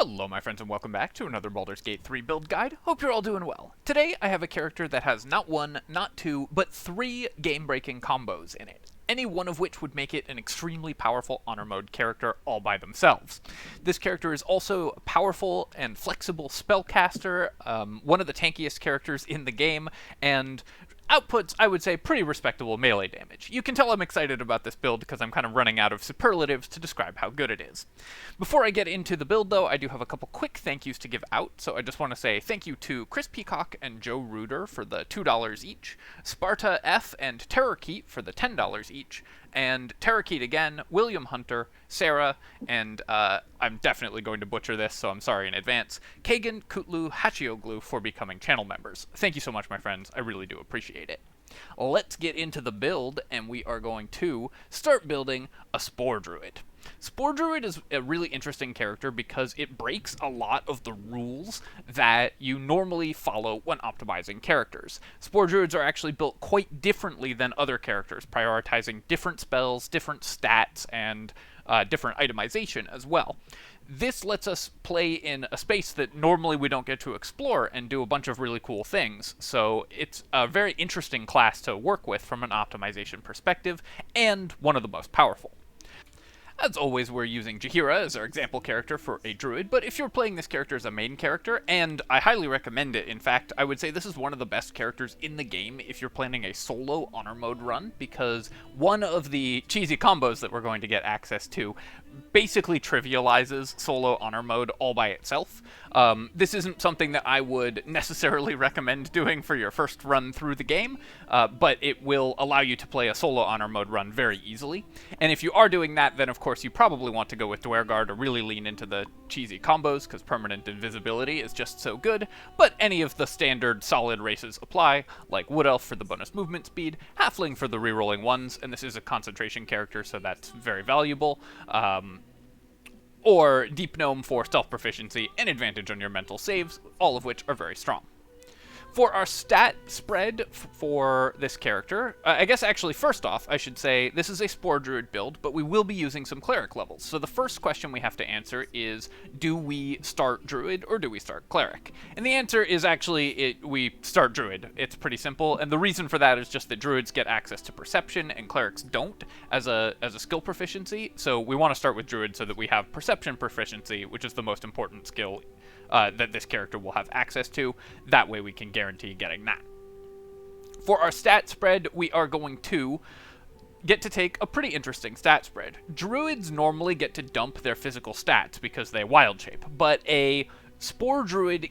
Hello my friends and welcome back to another Baldur's Gate 3 build guide. Hope you're all doing well. Today I have a character that has not one, not two, but three game-breaking combos in it, any one of which would make it an extremely powerful honor mode character all by themselves. This character is also a powerful and flexible spellcaster, one of the tankiest characters in the game, and outputs, I would say, pretty respectable melee damage. You can tell I'm excited about this build because I'm kind of running out of superlatives to describe how good it is. Before I get into the build, though, I do have a couple quick thank yous to give out, so I just want to say thank you to Chris Peacock and Joe Ruder for the $2 each, Sparta F and Terrorkeet for the $10 each, and Terrorkeet again, William Hunter, Sarah, and I'm definitely going to butcher this, so I'm sorry in advance, Kagan, Kutlu, Hachioglu for becoming channel members. Thank you so much, my friends. I really do appreciate it. Let's get into the build, and we are going to start building a Spore Druid. Spore Druid is a really interesting character because it breaks a lot of the rules that you normally follow when optimizing characters. Spore Druids are actually built quite differently than other characters, prioritizing different spells, different stats, and different itemization as well. This lets us play in a space that normally we don't get to explore and do a bunch of really cool things, so it's a very interesting class to work with from an optimization perspective, and one of the most powerful. As always, we're using Jaheira as our example character for a druid, but if you're playing this character as a main character, and I highly recommend it, in fact, I would say this is one of the best characters in the game if you're planning a solo honor mode run, because one of the cheesy combos that we're going to get access to basically trivializes solo honor mode all by itself. This isn't something that I would necessarily recommend doing for your first run through the game, but it will allow you to play a solo honor mode run very easily. And if you are doing that, then of course you probably want to go with Dwereguard to really lean into the cheesy combos, because permanent invisibility is just so good, but any of the standard solid races apply, like Wood Elf for the bonus movement speed, Halfling for the rerolling ones, and this is a concentration character, so that's very valuable, or Deep Gnome for stealth proficiency and advantage on your mental saves, all of which are very strong. For our stat spread for this character, I guess actually first off, I should say this is a Spore Druid build, but we will be using some Cleric levels. So the first question we have to answer is, do we start Druid or do we start Cleric? And the answer is actually, we start Druid. It's pretty simple, and the reason for that is just that Druids get access to Perception and Clerics don't as a skill proficiency, so we want to start with Druid so that we have Perception proficiency, which is the most important skill that this character will have access to. That way we can guarantee getting that. For our stat spread, we are going to get to take a pretty interesting stat spread. Druids normally get to dump their physical stats because they wild shape, but a Spore Druid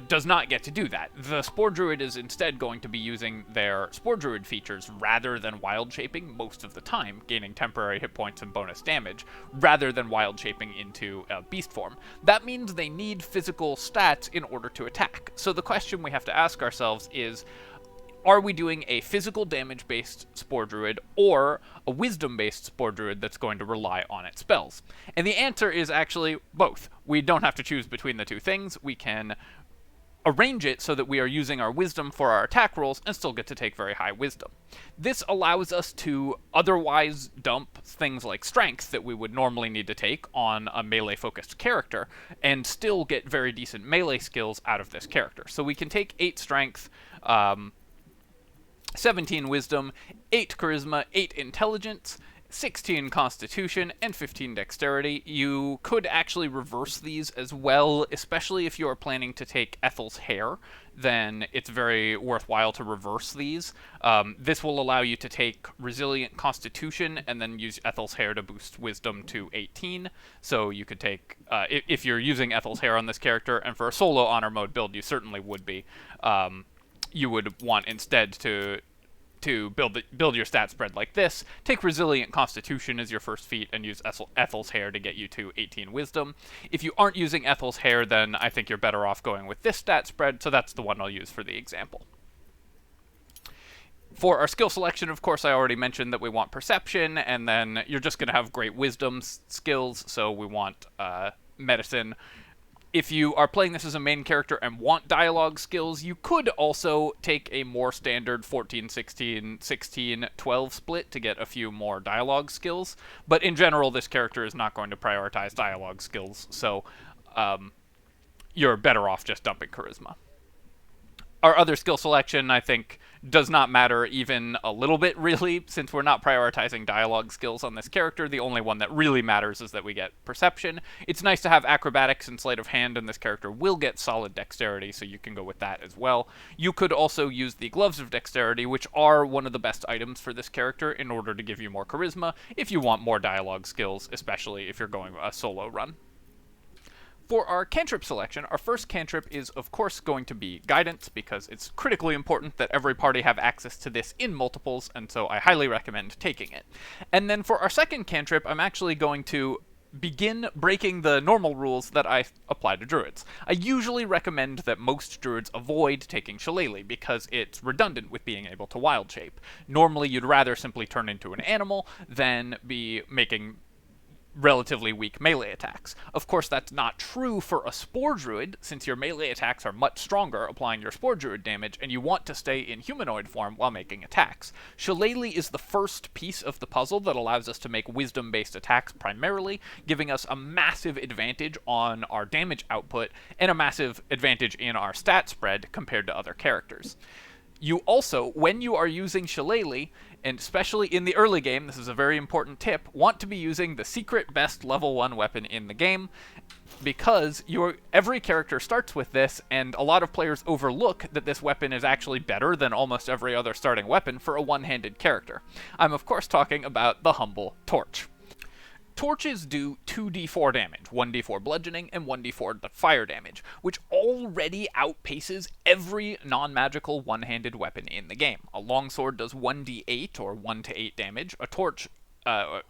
does not get to do that. The Spore Druid is instead going to be using their Spore Druid features rather than wild shaping most of the time, gaining temporary hit points and bonus damage, rather than wild shaping into beast form. That means they need physical stats in order to attack. So the question we have to ask ourselves is, are we doing a physical damage-based Spore Druid or a wisdom-based Spore Druid that's going to rely on its spells? And the answer is actually both. We don't have to choose between the two things. We can arrange it so that we are using our wisdom for our attack rolls and still get to take very high wisdom. This allows us to otherwise dump things like strength that we would normally need to take on a melee-focused character and still get very decent melee skills out of this character. So we can take 8 strength, 17 wisdom, 8 charisma, 8 intelligence, 16 constitution, and 15 dexterity. You could actually reverse these as well, especially if you are planning to take Ethel's Hair, then it's very worthwhile to reverse these. This will allow you to take resilient constitution and then use Ethel's Hair to boost wisdom to 18. So you could take, if you're using Ethel's Hair on this character, and for a solo honor mode build you certainly would be, you would want instead to build your stat spread like this, take Resilient Constitution as your first feat, and use Ethel's Hair to get you to 18 Wisdom. If you aren't using Ethel's Hair, then I think you're better off going with this stat spread, so that's the one I'll use for the example. For our skill selection, of course, I already mentioned that we want Perception, and then you're just going to have great Wisdom skills, so we want Medicine. If you are playing this as a main character and want dialogue skills, you could also take a more standard 14, 16, 16, 12 split to get a few more dialogue skills, but in general, this character is not going to prioritize dialogue skills, so you're better off just dumping Charisma. Our other skill selection, I think, does not matter even a little bit, really, since we're not prioritizing dialogue skills on this character. The only one that really matters is that we get Perception. It's nice to have Acrobatics and Sleight of Hand, and this character will get solid Dexterity, so you can go with that as well. You could also use the Gloves of Dexterity, which are one of the best items for this character in order to give you more Charisma, if you want more dialogue skills, especially if you're going a solo run. For our cantrip selection, our first cantrip is of course going to be Guidance, because it's critically important that every party have access to this in multiples, and so I highly recommend taking it. And then for our second cantrip, I'm actually going to begin breaking the normal rules that I apply to druids. I usually recommend that most druids avoid taking Shillelagh, because it's redundant with being able to wild shape. Normally you'd rather simply turn into an animal than be making relatively weak melee attacks. Of course, that's not true for a Spore Druid, since your melee attacks are much stronger applying your Spore Druid damage, and you want to stay in humanoid form while making attacks. Shillelagh is the first piece of the puzzle that allows us to make wisdom-based attacks primarily, giving us a massive advantage on our damage output, and a massive advantage in our stat spread compared to other characters. You also, when you are using Shillelagh, and especially in the early game, this is a very important tip, want to be using the secret best level 1 weapon in the game, because every character starts with this, and a lot of players overlook that this weapon is actually better than almost every other starting weapon for a one-handed character. I'm of course talking about the humble Torch. Torches do 2d4 damage, 1d4 bludgeoning and 1d4 fire damage, which already outpaces every non-magical one-handed weapon in the game. A longsword does 1d8 or 1 to 8 damage, a torch,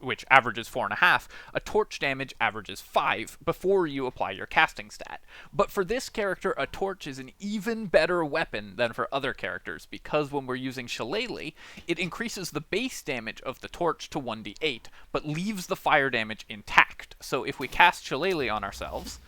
which averages 4.5, a torch damage averages 5 before you apply your casting stat. But for this character, a torch is an even better weapon than for other characters, because when we're using Shillelagh, it increases the base damage of the torch to 1d8, but leaves the fire damage intact. So if we cast Shillelagh on ourselves,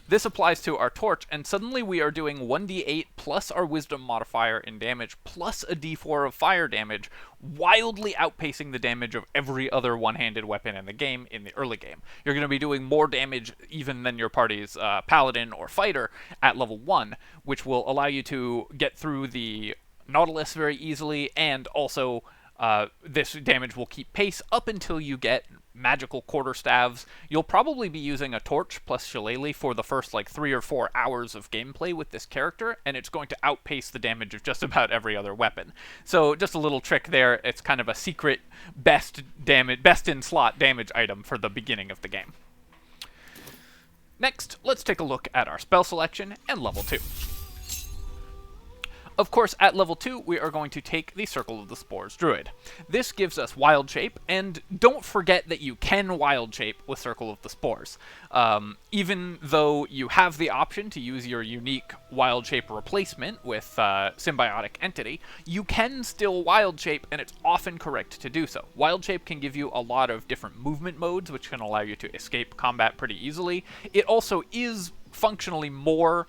this applies to our torch, and suddenly we are doing 1d8 plus our wisdom modifier in damage, plus a d4 of fire damage, wildly outpacing the damage of every other one-handed weapon in the game in the early game. You're going to be doing more damage even than your party's paladin or fighter at level 1, which will allow you to get through the Nautilus very easily, and also this damage will keep pace up until you get magical quarterstaves. You'll probably be using a torch plus Shillelagh for the first 3 or 4 hours of gameplay with this character, and it's going to outpace the damage of just about every other weapon. So just a little trick there. It's kind of a secret best in slot damage item for the beginning of the game. Next, let's take a look at our spell selection and level 2. Of course, at level 2, we are going to take the Circle of the Spores Druid. This gives us Wild Shape, and don't forget that you can Wild Shape with Circle of the Spores. Even though you have the option to use your unique Wild Shape replacement with Symbiotic Entity, you can still Wild Shape, and it's often correct to do so. Wild Shape can give you a lot of different movement modes, which can allow you to escape combat pretty easily. It also is functionally more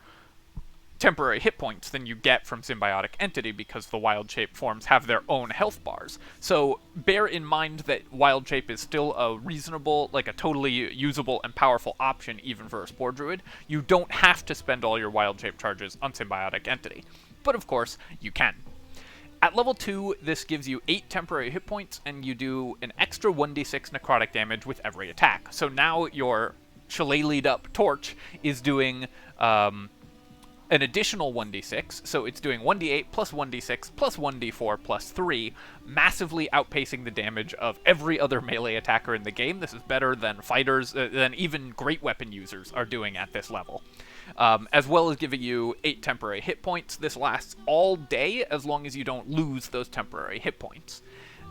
temporary hit points than you get from Symbiotic Entity, because the Wild Shape forms have their own health bars. So bear in mind that Wild Shape is still a reasonable, a totally usable and powerful option even for a Spore Druid. You don't have to spend all your Wild Shape charges on Symbiotic Entity, but of course you can. At level 2, this gives you 8 temporary hit points, and you do an extra 1d6 necrotic damage with every attack. So now your Shillelagh'd up Torch is doing an additional 1d6, so it's doing 1d8 plus 1d6 plus 1d4 plus 3, massively outpacing the damage of every other melee attacker in the game. This is better than fighters, than even great weapon users are doing at this level. As well as giving you 8 temporary hit points. This lasts all day as long as you don't lose those temporary hit points.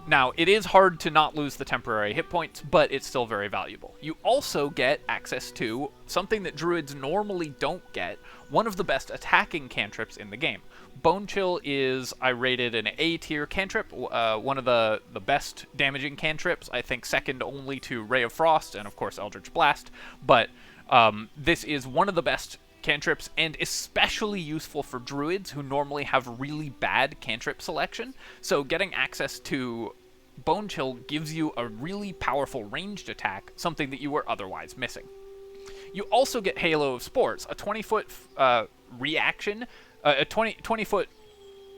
Now, it is hard to not lose the temporary hit points, but it's still very valuable. You also get access to something that druids normally don't get, one of the best attacking cantrips in the game. Bone Chill is, I rated an A tier cantrip, one of the best damaging cantrips, I think second only to Ray of Frost and of course Eldritch Blast, but this is one of the best cantrips, and especially useful for druids who normally have really bad cantrip selection. So getting access to Bone Chill gives you a really powerful ranged attack, something that you were otherwise missing. You also get Halo of Spores, a 20-foot reaction, a 20-foot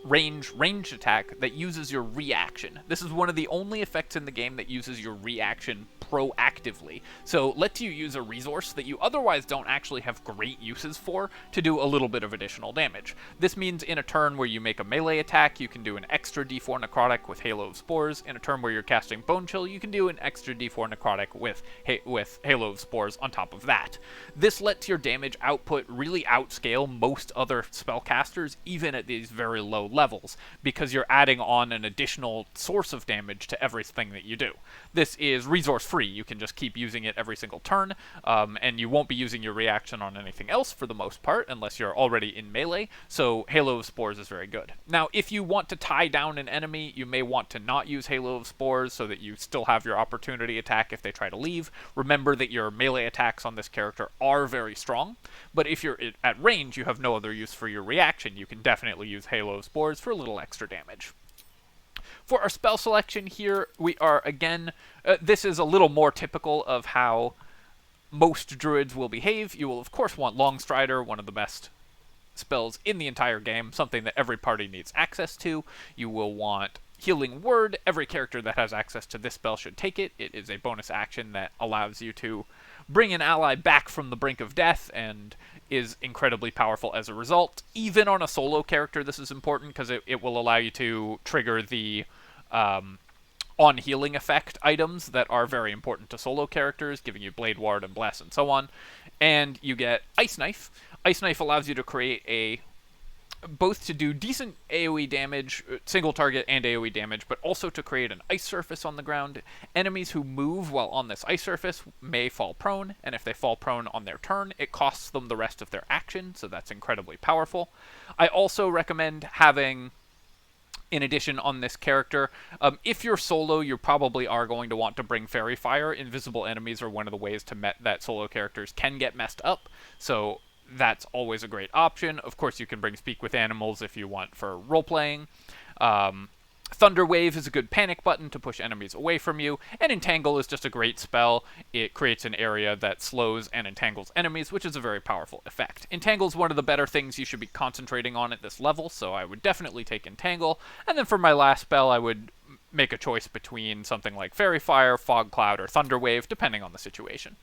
ranged attack that uses your reaction. This is one of the only effects in the game that uses your reaction proactively. So lets you use a resource that you otherwise don't actually have great uses for to do a little bit of additional damage. This means in a turn where you make a melee attack, you can do an extra D4 necrotic with Halo of Spores. In a turn where you're casting Bone Chill, you can do an extra D4 necrotic with Halo of Spores on top of that. This lets your damage output really outscale most other spellcasters, even at these very low levels, because you're adding on an additional source of damage to everything that you do. This is resource free. You can just keep using it every single turn, and you won't be using your reaction on anything else for the most part, unless you're already in melee, so Halo of Spores is very good. Now, if you want to tie down an enemy, you may want to not use Halo of Spores so that you still have your opportunity attack if they try to leave. Remember that your melee attacks on this character are very strong, but if you're at range, you have no other use for your reaction. You can definitely use Halo of Spores for a little extra damage. For our spell selection here, we are, again, this is a little more typical of how most druids will behave. You will, of course, want Longstrider, one of the best spells in the entire game, something that every party needs access to. You will want Healing Word. Every character that has access to this spell should take it. It is a bonus action that allows you to bring an ally back from the brink of death and is incredibly powerful as a result. Even on a solo character, this is important because it will allow you to trigger the on healing effect items that are very important to solo characters, giving you Blade Ward and Bless and so on. And you get Ice Knife. Ice Knife allows you to create both to do decent AoE damage, single target and AoE damage, but also to create an ice surface on the ground. Enemies who move while on this ice surface may fall prone, and if they fall prone on their turn, it costs them the rest of their action, so that's incredibly powerful. I also recommend having, in addition on this character, if you're solo, you probably are going to want to bring Fairy Fire. Invisible enemies are one of the ways that solo characters can get messed up, so that's always a great option. Of course, you can bring Speak with Animals if you want for role-playing. Thunder Wave is a good panic button to push enemies away from you, and Entangle is just a great spell. It creates an area that slows and entangles enemies, which is a very powerful effect. Entangle is one of the better things you should be concentrating on at this level, so I would definitely take Entangle. And then for my last spell, I would make a choice between something like Fairy Fire, Fog Cloud, or Thunder Wave, depending on the situation.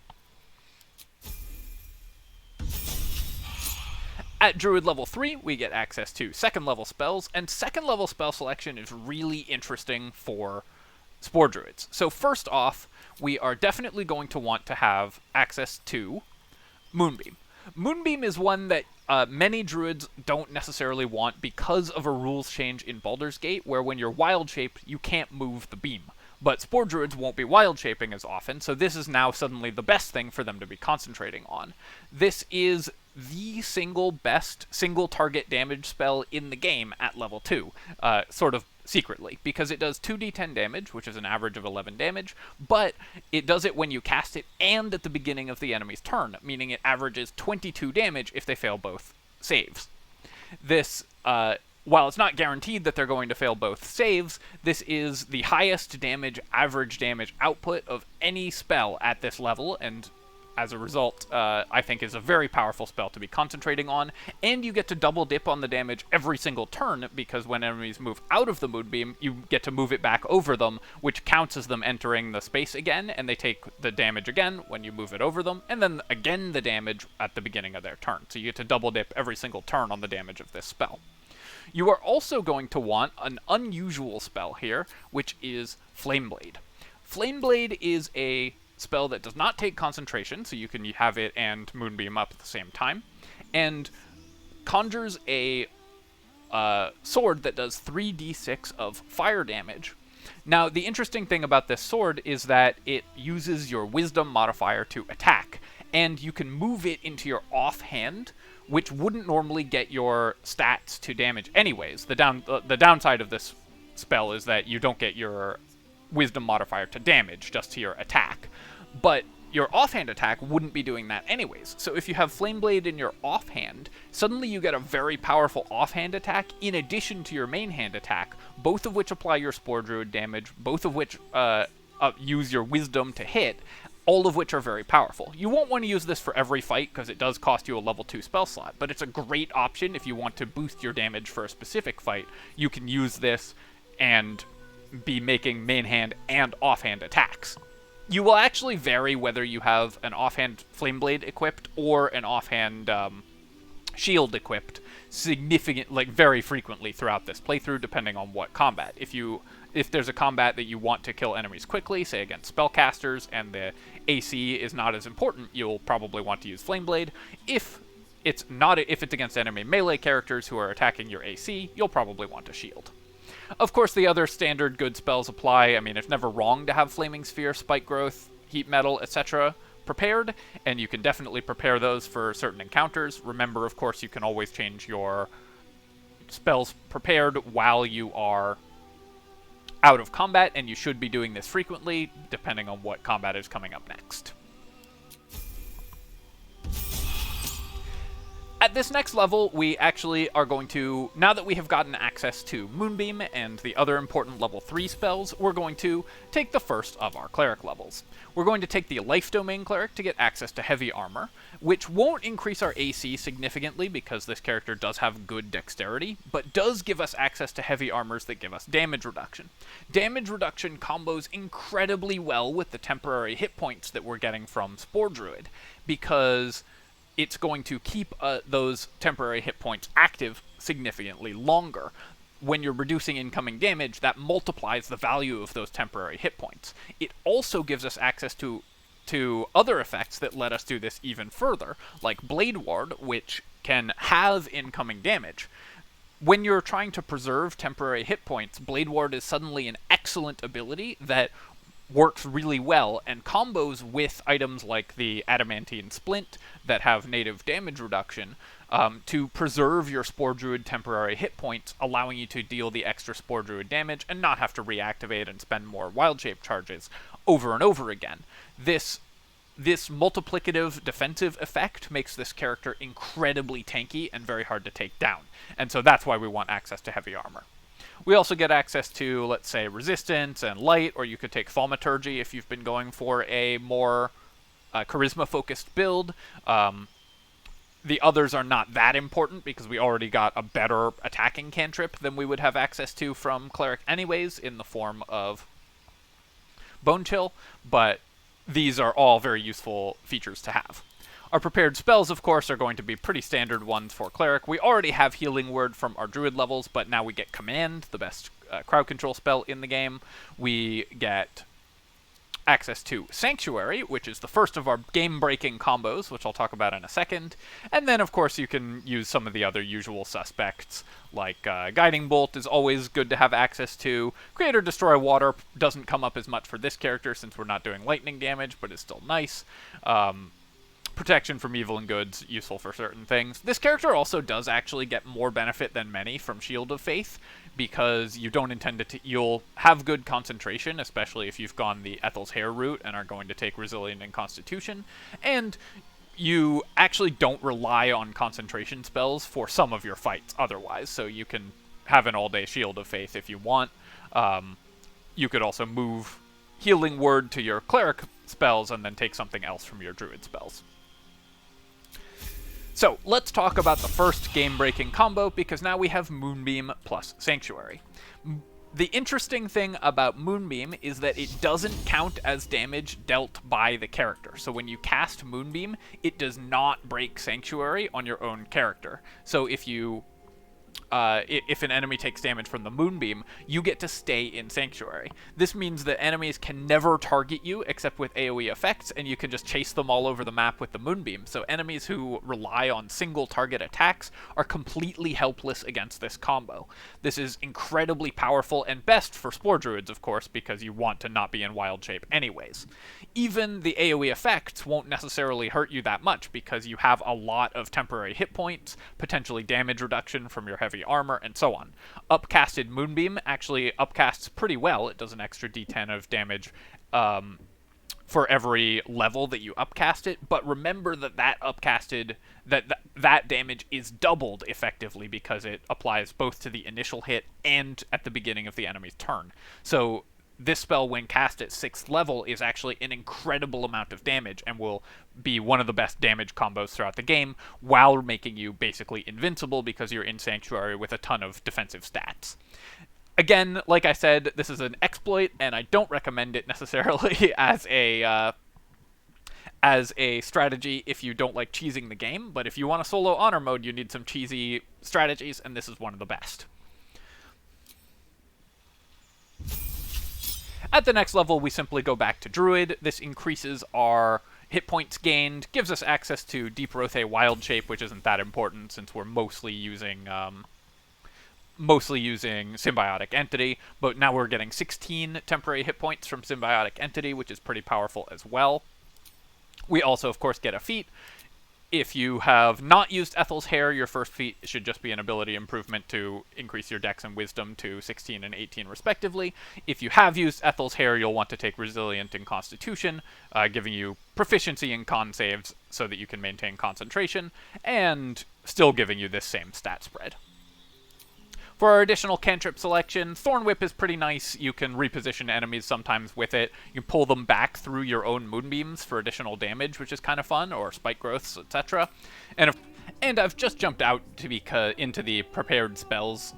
At Druid level 3, we get access to second level spells, and second level spell selection is really interesting for Spore Druids. So first off, we are definitely going to want to have access to Moonbeam. Moonbeam is one that many Druids don't necessarily want because of a rules change in Baldur's Gate, where when you're wild shaped, you can't move the beam. But Spore Druids won't be wild shaping as often, so this is now suddenly the best thing for them to be concentrating on. This is the single best single target damage spell in the game at level 2, sort of secretly, because it does 2d10 damage, which is an average of 11 damage, but it does it when you cast it and at the beginning of the enemy's turn, meaning it averages 22 damage if they fail both saves. This, while it's not guaranteed that they're going to fail both saves, this is the highest average damage output of any spell at this level, and as a result, I think is a very powerful spell to be concentrating on, and you get to double dip on the damage every single turn, because when enemies move out of the Moonbeam, you get to move it back over them, which counts as them entering the space again, and they take the damage again when you move it over them, and then again the damage at the beginning of their turn. So you get to double dip every single turn on the damage of this spell. You are also going to want an unusual spell here, which is Flameblade. Flameblade is a spell that does not take concentration, so you can have it and Moonbeam up at the same time, and conjures a sword that does 3d6 of fire damage. Now, the interesting thing about this sword is that it uses your Wisdom modifier to attack, and you can move it into your offhand, which wouldn't normally get your stats to damage anyways. The downside of this spell is that you don't get your Wisdom modifier to damage, just to your attack. But your offhand attack wouldn't be doing that anyways. So if you have Flameblade in your offhand, suddenly you get a very powerful offhand attack in addition to your main hand attack, both of which apply your Spore Druid damage, both of which use your Wisdom to hit, all of which are very powerful. You won't want to use this for every fight because it does cost you a level 2 spell slot, but it's a great option if you want to boost your damage for a specific fight. You can use this and be making main hand and offhand attacks. You will actually vary whether you have an offhand Flameblade equipped or an offhand shield equipped very frequently throughout this playthrough, depending on what combat. If there's a combat that you want to kill enemies quickly, say against spellcasters, and the AC is not as important, you'll probably want to use Flameblade. If it's against enemy melee characters who are attacking your AC, you'll probably want a shield. Of course, the other standard good spells apply. I mean, it's never wrong to have Flaming Sphere, Spike Growth, Heat Metal, etc. prepared, and you can definitely prepare those for certain encounters. Remember, of course, you can always change your spells prepared while you are out of combat, and you should be doing this frequently, depending on what combat is coming up next. At this next level, we actually are going to, now that we have gotten access to Moonbeam and the other important level 3 spells, we're going to take the first of our Cleric levels. We're going to take the Life Domain Cleric to get access to Heavy Armor, which won't increase our AC significantly because this character does have good dexterity, but does give us access to heavy armors that give us damage reduction. Damage reduction combos incredibly well with the temporary hit points that we're getting from Spore Druid, because it's going to keep those temporary hit points active significantly longer. When you're reducing incoming damage, that multiplies the value of those temporary hit points. It also gives us access to other effects that let us do this even further, like Blade Ward, which can have incoming damage. When you're trying to preserve temporary hit points, Blade Ward is suddenly an excellent ability that works really well, and combos with items like the Adamantine Splint that have native damage reduction to preserve your Spore Druid temporary hit points, allowing you to deal the extra Spore Druid damage and not have to reactivate and spend more Wild Shape charges over and over again. This multiplicative defensive effect makes this character incredibly tanky and very hard to take down, and so that's why we want access to heavy armor. We also get access to, let's say, resistance and light, or you could take thaumaturgy if you've been going for a more charisma-focused build. The others are not that important because we already got a better attacking cantrip than we would have access to from Cleric anyways in the form of Bone Chill, but these are all very useful features to have. Our prepared spells, of course, are going to be pretty standard ones for Cleric. We already have Healing Word from our Druid levels, but now we get Command, the best crowd control spell in the game. We get access to Sanctuary, which is the first of our game-breaking combos, which I'll talk about in a second. And then, of course, you can use some of the other usual suspects, like Guiding Bolt is always good to have access to. Create or Destroy Water doesn't come up as much for this character since we're not doing lightning damage, but it's still nice. Protection from evil and good's useful for certain things. This character also does actually get more benefit than many from Shield of Faith, because you don't intend to you'll have good concentration, especially if you've gone the Ethel's Hair route and are going to take Resilient and Constitution, and you actually don't rely on concentration spells for some of your fights otherwise, so you can have an all-day Shield of Faith if you want. You could also move Healing Word to your Cleric spells and then take something else from your Druid spells. So, let's talk about the first game-breaking combo, because now we have Moonbeam plus Sanctuary. The interesting thing about Moonbeam is that it doesn't count as damage dealt by the character. So when you cast Moonbeam, it does not break Sanctuary on your own character. So if an enemy takes damage from the Moonbeam, you get to stay in Sanctuary. This means that enemies can never target you except with AoE effects, and you can just chase them all over the map with the Moonbeam. So enemies who rely on single target attacks are completely helpless against this combo. This is incredibly powerful and best for Spore Druids, of course, because you want to not be in Wild Shape anyways. Even the AoE effects won't necessarily hurt you that much, because you have a lot of temporary hit points, potentially damage reduction from your heavy armor, and so on. Upcasted Moonbeam actually upcasts pretty well. It does an extra d10 of damage for every level that you upcast it, but remember that that damage is doubled effectively because it applies both to the initial hit and at the beginning of the enemy's turn. So this spell, when cast at 6th level, is actually an incredible amount of damage and will be one of the best damage combos throughout the game, while making you basically invincible because you're in Sanctuary with a ton of defensive stats. Again, like I said, this is an exploit, and I don't recommend it necessarily as a strategy if you don't like cheesing the game, but if you want a solo honor mode, you need some cheesy strategies, and this is one of the best. At the next level, we simply go back to Druid. This increases our hit points gained, gives us access to Deep Rothe Wild Shape, which isn't that important since we're mostly using Symbiotic Entity, but now we're getting 16 temporary hit points from Symbiotic Entity, which is pretty powerful as well. We also, of course, get a feat. If you have not used Ethel's Hair, your first feat should just be an ability improvement to increase your Dex and Wisdom to 16 and 18 respectively. If you have used Ethel's Hair, you'll want to take Resilient and Constitution, giving you proficiency in con saves so that you can maintain concentration, and still giving you this same stat spread. For our additional cantrip selection, Thorn Whip is pretty nice. You can reposition enemies sometimes with it. You can pull them back through your own Moonbeams for additional damage, which is kind of fun, or Spike Growths, etc. And I've just jumped out into the prepared spells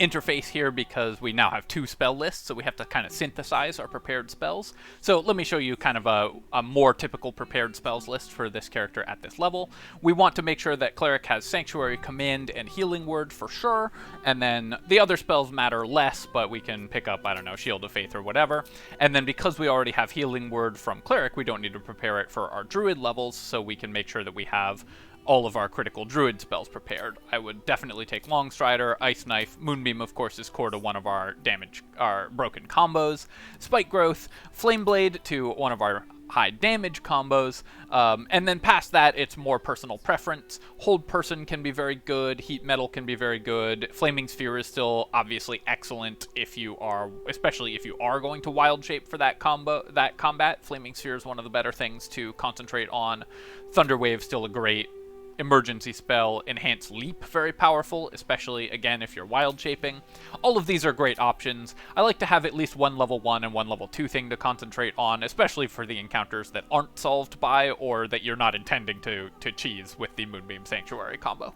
interface here because we now have 2 spell lists, so we have to kind of synthesize our prepared spells. So let me show you kind of a more typical prepared spells list for this character at this level. We want to make sure that Cleric has Sanctuary, Command, and Healing Word for sure, and then the other spells matter less, but we can pick up, I don't know, Shield of Faith or whatever. And then because we already have Healing Word from Cleric, we don't need to prepare it for our Druid levels, so we can make sure that we have all of our critical Druid spells prepared. I would definitely take Longstrider, Ice Knife, Moonbeam, of course, is core to one of our broken combos, Spike Growth, Flame Blade to one of our high damage combos, and then past that, it's more personal preference. Hold Person can be very good, Heat Metal can be very good, Flaming Sphere is still obviously excellent especially if you are going to Wild Shape for that combat. Flaming Sphere is one of the better things to concentrate on. Thunder Wave still a great emergency spell. Enhanced Leap, very powerful, especially, again, if you're wild shaping. All of these are great options. I like to have at least one level 1 and one level 2 thing to concentrate on, especially for the encounters that aren't solved by, or that you're not intending to cheese with the Moonbeam Sanctuary combo.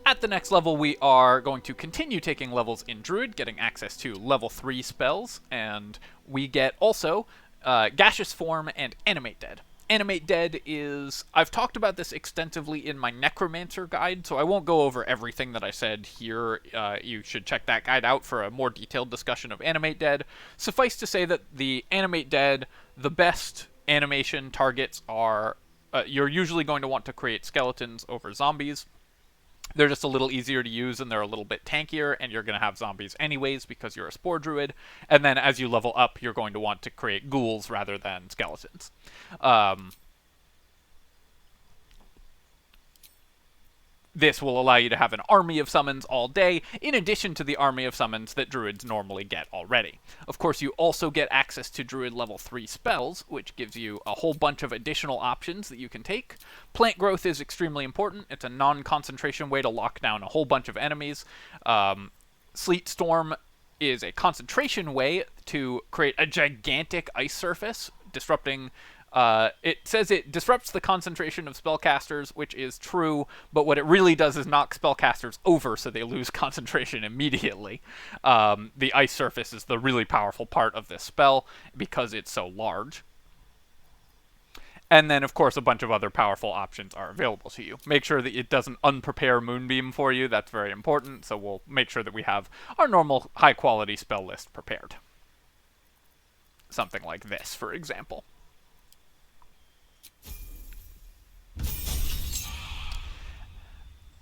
At the next level, we are going to continue taking levels in Druid, getting access to level 3 spells, and we get also Gaseous Form and Animate Dead. Animate Dead is... I've talked about this extensively in my Necromancer guide, so I won't go over everything that I said here. You should check that guide out for a more detailed discussion of Animate Dead. Suffice to say that the Animate Dead, the best animation targets are... you're usually going to want to create skeletons over zombies. They're just a little easier to use, and they're a little bit tankier, and you're going to have zombies anyways because you're a Spore Druid. And then as you level up, you're going to want to create ghouls rather than skeletons. This will allow you to have an army of summons all day, in addition to the army of summons that Druids normally get already. Of course, you also get access to Druid level 3 spells, which gives you a whole bunch of additional options that you can take. Plant Growth is extremely important. It's a non-concentration way to lock down a whole bunch of enemies. Sleet Storm is a concentration way to create a gigantic ice surface, disrupting... it says it disrupts the concentration of spellcasters, which is true, but what it really does is knock spellcasters over so they lose concentration immediately. The ice surface is the really powerful part of this spell because it's so large. And then, of course, a bunch of other powerful options are available to you. Make sure that it doesn't unprepare Moonbeam for you. That's very important, so we'll make sure that we have our normal high-quality spell list prepared. Something like this, for example.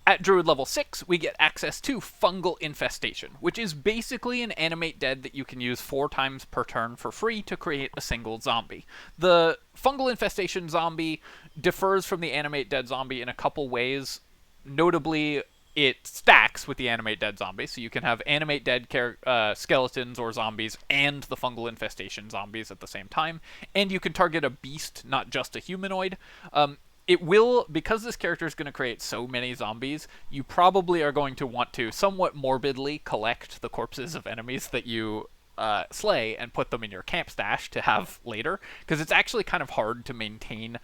At Druid level 6, we get access to Fungal Infestation, which is basically an Animate Dead that you can use 4 times per turn for free to create a single zombie. The Fungal Infestation zombie differs from the Animate Dead zombie in a couple ways. Notably, it stacks with the Animate Dead zombie, so you can have Animate Dead skeletons or zombies and the Fungal Infestation zombies at the same time, and you can target a beast, not just a humanoid. it will, because this character is going to create so many zombies, you probably are going to want to somewhat morbidly collect the corpses of enemies that you slay and put them in your camp stash to have later, because it's actually kind of hard to maintain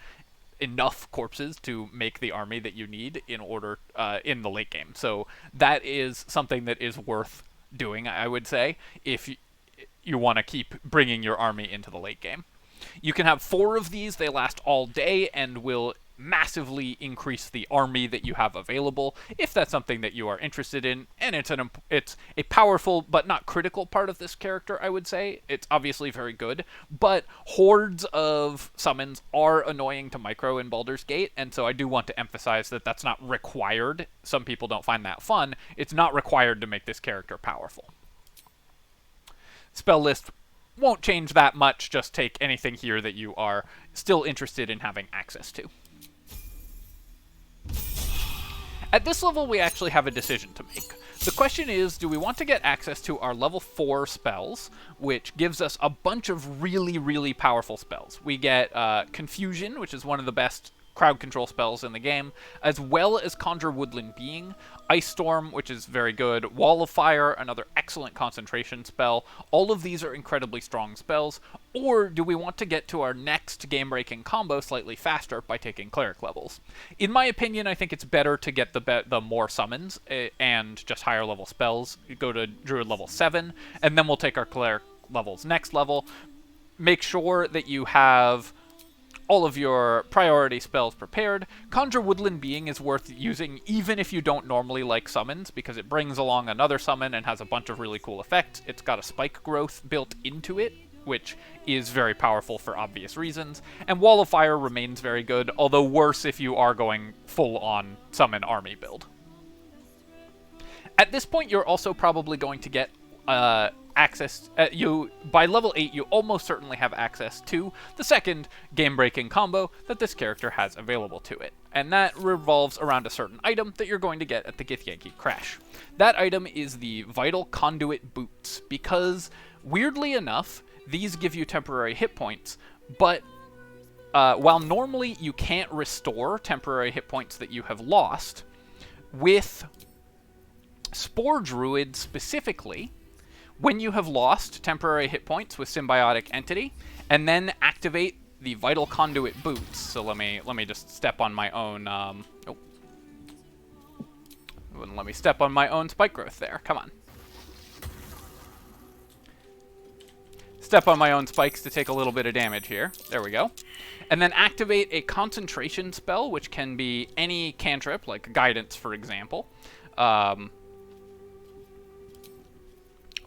enough corpses to make the army that you need in order in the late game. So that is something that is worth doing, I would say, if you want to keep bringing your army into the late game. You can have 4 of these. They last all day and will massively increase the army that you have available, if that's something that you are interested in. And it's a powerful but not critical part of this character, I would say. It's obviously very good, but hordes of summons are annoying to micro in Baldur's Gate, and so I do want to emphasize that that's not required. Some people don't find that fun. It's not required to make this character powerful. Spell list won't change that much. Just take anything here that you are still interested in having access to. At this level, we actually have a decision to make. The question is, do we want to get access to our level 4 spells, which gives us a bunch of really, really powerful spells. We get Confusion, which is one of the best crowd control spells in the game, as well as Conjure Woodland Being, Ice Storm, which is very good, Wall of Fire, another excellent concentration spell. All of these are incredibly strong spells. Or do we want to get to our next game-breaking combo slightly faster by taking Cleric levels? In my opinion, I think it's better to get the more summons and just higher level spells. You go to Druid level 7, and then we'll take our Cleric levels next level. Make sure that you have all of your priority spells prepared. Conjure Woodland Being is worth using even if you don't normally like summons, because it brings along another summon and has a bunch of really cool effects. It's got a spike growth built into it, which is very powerful for obvious reasons. And Wall of Fire remains very good, although worse if you are going full-on summon army build. At this point, you're also probably going to get access, by level 8, you almost certainly have access to the second game-breaking combo that this character has available to it. And that revolves around a certain item that you're going to get at the Githyanki Crash. That item is the Vital Conduit Boots, because, weirdly enough, these give you temporary hit points, but while normally you can't restore temporary hit points that you have lost, with Spore Druid specifically, when you have lost temporary hit points with Symbiotic Entity, and then activate the Vital Conduit Boots. So let me just step on my own, oh. Wouldn't let me step on my own spike growth there. Come on. Step on my own spikes to take a little bit of damage here. There we go. And then activate a concentration spell, which can be any cantrip, like Guidance, for example.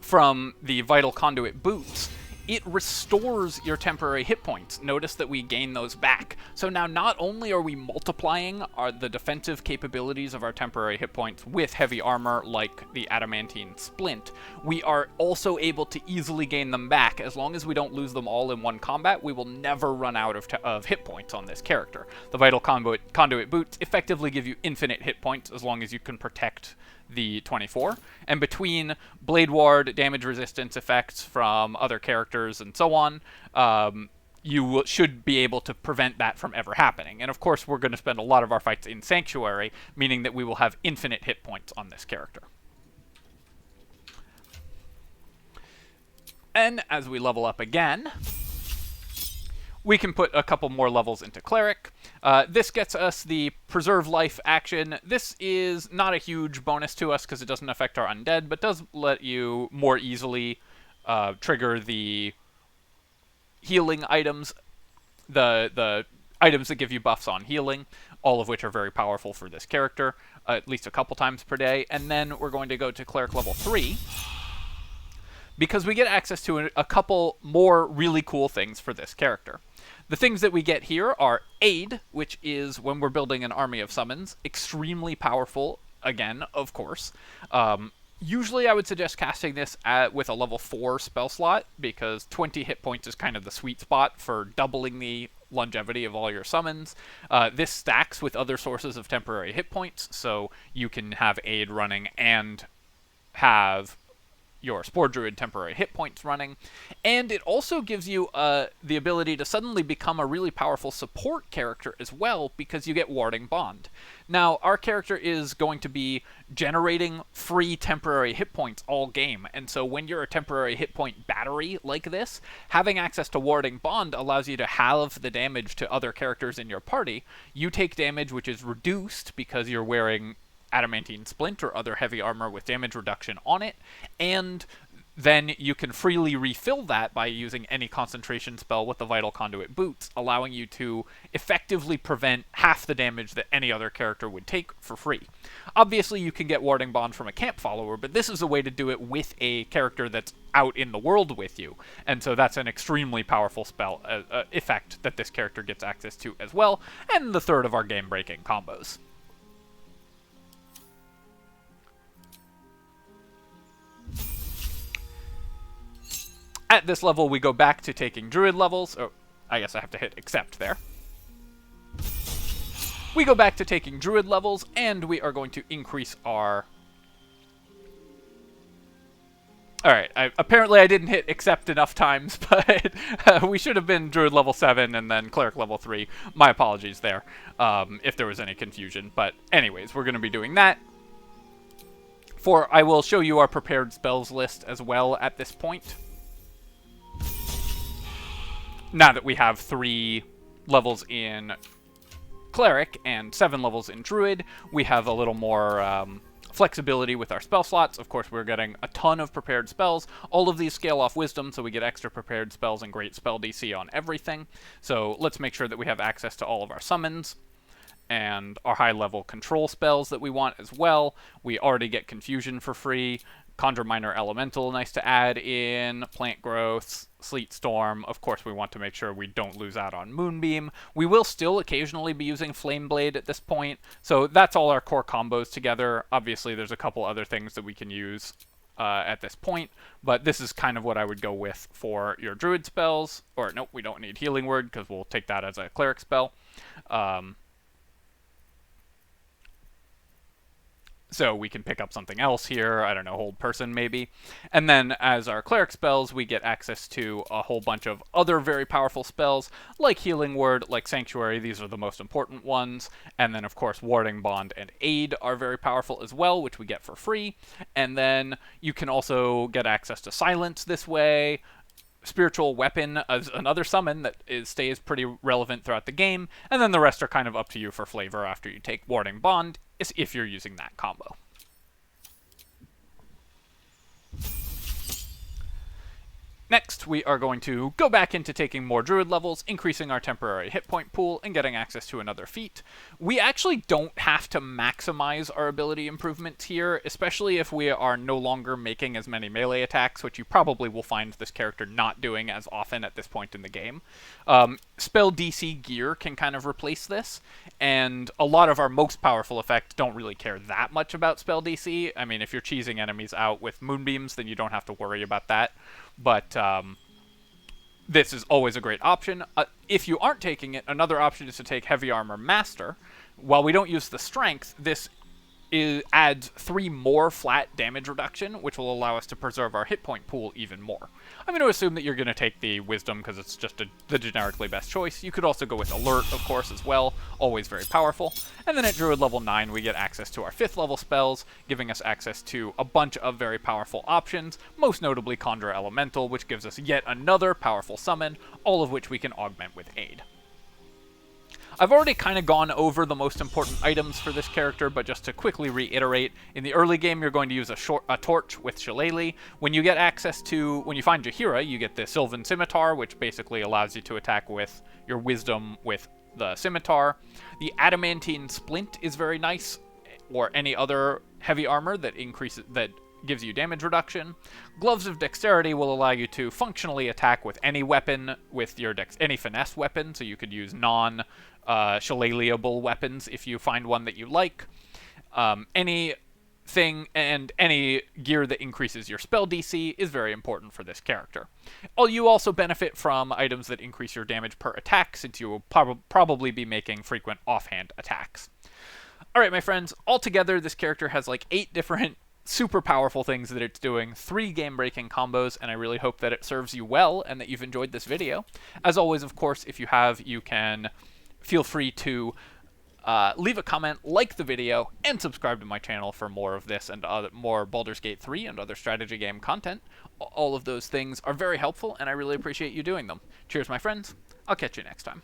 From the Vital Conduit Boots, it restores your temporary hit points. Notice that we gain those back. So now not only are we multiplying the defensive capabilities of our temporary hit points with heavy armor like the Adamantine Splint, we are also able to easily gain them back. As long as we don't lose them all in one combat, we will never run out of hit points on this character. The Vital Conduit Boots effectively give you infinite hit points as long as you can protect the 24, and between Blade Ward, damage resistance effects from other characters, and so on, you should be able to prevent that from ever happening. And of course, we're going to spend a lot of our fights in Sanctuary, meaning that we will have infinite hit points on this character. And as we level up again, we can put a couple more levels into Cleric. This gets us the Preserve Life action. This is not a huge bonus to us because it doesn't affect our undead, but does let you more easily trigger the healing items, the items that give you buffs on healing, all of which are very powerful for this character, at least a couple times per day. And then we're going to go to Cleric level 3, because we get access to a couple more really cool things for this character. The things that we get here are Aid, which is, when we're building an army of summons, extremely powerful, again, of course. Usually I would suggest casting this with a level 4 spell slot, because 20 hit points is kind of the sweet spot for doubling the longevity of all your summons. This stacks with other sources of temporary hit points, so you can have Aid running and have your Spore Druid temporary hit points running, and it also gives you the ability to suddenly become a really powerful support character as well, because you get Warding Bond. Now, our character is going to be generating free temporary hit points all game, and so when you're a temporary hit point battery like this, having access to Warding Bond allows you to halve the damage to other characters in your party. You take damage which is reduced because you're wearing adamantine splint or other heavy armor with damage reduction on it, and then you can freely refill that by using any concentration spell with the Vital Conduit boots, allowing you to effectively prevent half the damage that any other character would take for free. Obviously, you can get Warding Bond from a camp follower, but this is a way to do it with a character that's out in the world with you, and so that's an extremely powerful spell effect that this character gets access to as well, and the third of our game-breaking combos. At this level, we go back to taking Druid levels. Oh, I guess I have to hit accept there. We go back to taking Druid levels, and we are going to increase our... Alright, apparently I didn't hit accept enough times, but we should have been Druid level 7 and then Cleric level 3. My apologies there, if there was any confusion. But anyways, we're going to be doing that. I will show you our prepared spells list as well at this point. Now that we have 3 levels in Cleric and 7 levels in Druid, we have a little more flexibility with our spell slots. Of course, we're getting a ton of prepared spells. All of these scale off Wisdom, so we get extra prepared spells and great spell DC on everything. So let's make sure that we have access to all of our summons and our high-level control spells that we want as well. We already get Confusion for free. Conjure Minor Elemental, nice to add in. Plant Growth, Sleet Storm. Of course, we want to make sure we don't lose out on Moonbeam. We will still occasionally be using Flame Blade at this point, so that's all our core combos together. Obviously, there's a couple other things that we can use at this point, but this is kind of what I would go with for your Druid spells. Or, nope, we don't need Healing Word, because we'll take that as a Cleric spell. So we can pick up something else here, I don't know, Hold Person maybe. And then as our Cleric spells, we get access to a whole bunch of other very powerful spells, like Healing Word, like Sanctuary. These are the most important ones. And then, of course, Warding Bond and Aid are very powerful as well, which we get for free. And then you can also get access to Silence this way. Spiritual Weapon as another summon that stays pretty relevant throughout the game, and then the rest are kind of up to you for flavor after you take Warding Bond, if you're using that combo. Next, we are going to go back into taking more Druid levels, increasing our temporary hit point pool, and getting access to another feat. We actually don't have to maximize our ability improvements here, especially if we are no longer making as many melee attacks, which you probably will find this character not doing as often at this point in the game. Spell DC gear can kind of replace this, and a lot of our most powerful effects don't really care that much about spell DC. I mean, if you're cheesing enemies out with Moonbeams, then you don't have to worry about that. But this is always a great option. If you aren't taking it, another option is to take Heavy Armor Master. While we don't use the Strength, this adds 3 more flat damage reduction, which will allow us to preserve our hit point pool even more. I'm going to assume that you're going to take the Wisdom because it's just the generically best choice. You could also go with Alert, of course, as well. Always very powerful. And then at Druid level 9, we get access to our 5th level spells, giving us access to a bunch of very powerful options, most notably Conjure Elemental, which gives us yet another powerful summon, all of which we can augment with Aid. I've already kind of gone over the most important items for this character, but just to quickly reiterate, in the early game you're going to use a torch with Shillelagh. When you get access to, when you find Jaheira, you get the Sylvan Scimitar, which basically allows you to attack with your Wisdom with the Scimitar. The Adamantine Splint is very nice, or any other heavy armor that gives you damage reduction. Gloves of Dexterity will allow you to functionally attack with any weapon, with your any finesse weapon, so you could use shillelaghable weapons if you find one that you like. Anything and any gear that increases your spell DC is very important for this character. You also benefit from items that increase your damage per attack, since you will probably be making frequent offhand attacks. Alright, my friends, altogether this character has like 8 different super powerful things that it's doing, 3 game-breaking combos, and I really hope that it serves you well and that you've enjoyed this video. As always, of course, if you have, you can feel free to leave a comment, like the video, and subscribe to my channel for more of this and more Baldur's Gate 3 and other strategy game content. All of those things are very helpful, and I really appreciate you doing them. Cheers, my friends. I'll catch you next time.